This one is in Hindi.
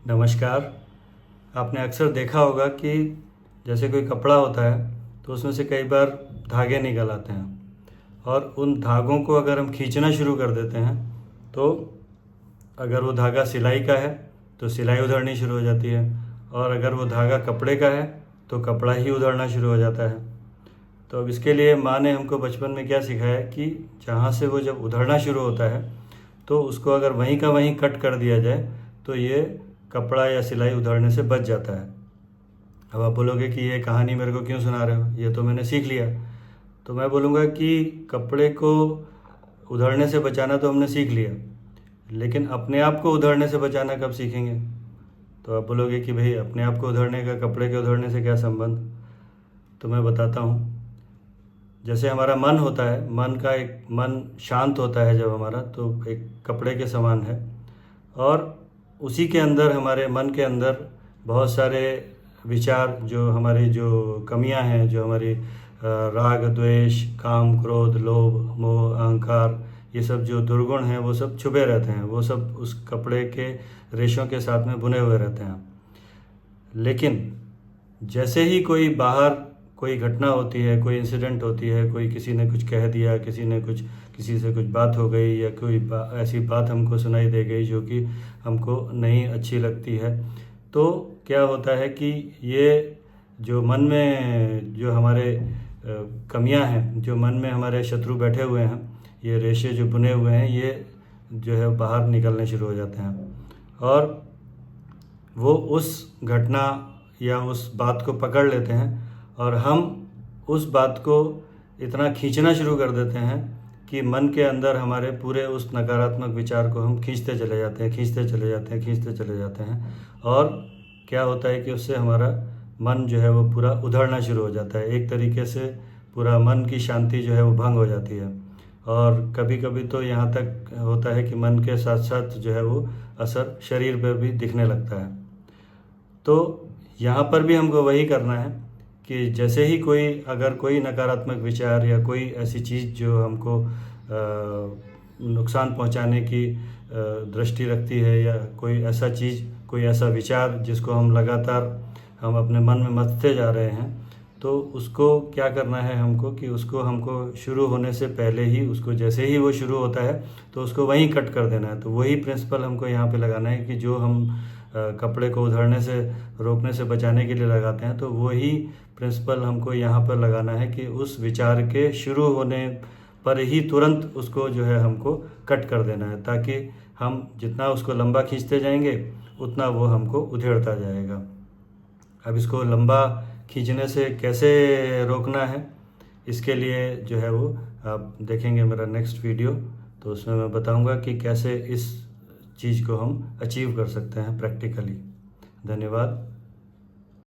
नमस्कार। आपने अक्सर देखा होगा कि जैसे कोई कपड़ा होता है तो उसमें से कई बार धागे निकल आते हैं और उन धागों को अगर हम खींचना शुरू कर देते हैं तो अगर वो धागा सिलाई का है तो सिलाई उधड़नी शुरू हो जाती है, और अगर वो धागा कपड़े का है तो कपड़ा ही उधड़ना शुरू हो जाता है। तो अब इसके लिए माँ ने हमको बचपन में क्या सिखाया कि जहाँ से वो जब उधड़ना शुरू होता है तो उसको अगर वहीं का वहीं कट कर दिया जाए तो ये कपड़ा या सिलाई उधड़ने से बच जाता है। अब आप बोलोगे कि ये कहानी मेरे को क्यों सुना रहे हो, ये तो मैंने सीख लिया। तो मैं बोलूँगा कि कपड़े को उधड़ने से बचाना तो हमने सीख लिया, लेकिन अपने आप को उधड़ने से बचाना कब सीखेंगे। तो आप बोलोगे कि भाई अपने आप को उधड़ने का कपड़े के उधड़ने से क्या संबंध। तो मैं बताता हूँ। जैसे हमारा मन होता है, मन शांत होता है जब हमारा, तो एक कपड़े के समान है, और उसी के अंदर हमारे मन के अंदर बहुत सारे विचार, जो हमारी जो कमियां हैं, जो हमारी राग द्वेष काम क्रोध लोभ मोह अहंकार, ये सब जो दुर्गुण हैं वो सब छुपे रहते हैं, वो सब उस कपड़े के रेशों के साथ में बुने हुए रहते हैं। लेकिन जैसे ही कोई बाहर कोई घटना होती है, कोई इंसिडेंट होती है, कोई किसी ने कुछ कह दिया, किसी से कुछ बात हो गई, या कोई ऐसी बात हमको सुनाई दे गई जो कि हमको नहीं अच्छी लगती है, तो क्या होता है कि ये जो मन में जो हमारे कमियां हैं, जो मन में हमारे शत्रु बैठे हुए हैं, ये रेशे जो बुने हुए हैं, ये जो है बाहर निकलने शुरू हो जाते हैं, और वो उस घटना या उस बात को पकड़ लेते हैं, और हम उस बात को इतना खींचना शुरू कर देते हैं कि मन के अंदर हमारे पूरे उस नकारात्मक विचार को हम खींचते चले जाते हैं, खींचते चले जाते हैं। और क्या होता है कि उससे हमारा मन जो है वो पूरा उधड़ना शुरू हो जाता है। एक तरीके से पूरा मन की शांति जो है वो भंग हो जाती है, और कभी कभी तो यहाँ तक होता है कि मन के साथ साथ जो है वो असर शरीर पर भी दिखने लगता है। तो यहाँ पर भी हमको वही करना है कि जैसे ही अगर कोई नकारात्मक विचार या कोई ऐसी चीज़ जो हमको नुकसान पहुंचाने की दृष्टि रखती है, या कोई ऐसा विचार जिसको हम लगातार हम अपने मन में मथते जा रहे हैं, तो उसको क्या करना है हमको कि उसको हमको शुरू होने से पहले ही, उसको जैसे ही वो शुरू होता है तो उसको वहीं कट कर देना है। तो वही प्रिंसिपल हमको यहाँ पे लगाना है कि जो हम कपड़े को उधड़ने से रोकने से बचाने के लिए लगाते हैं, तो वही प्रिंसिपल हमको यहाँ पर लगाना है कि उस विचार के शुरू होने पर ही तुरंत उसको जो है हमको कट कर देना है, ताकि हम जितना उसको लंबा खींचते जाएंगे उतना वो हमको उधेड़ता जाएगा। अब इसको लंबा खींचने से कैसे रोकना है, इसके लिए जो है वो आप देखेंगे मेरा नेक्स्ट वीडियो, तो उसमें मैं बताऊंगा कि कैसे इस चीज़ को हम अचीव कर सकते हैं प्रैक्टिकली। धन्यवाद।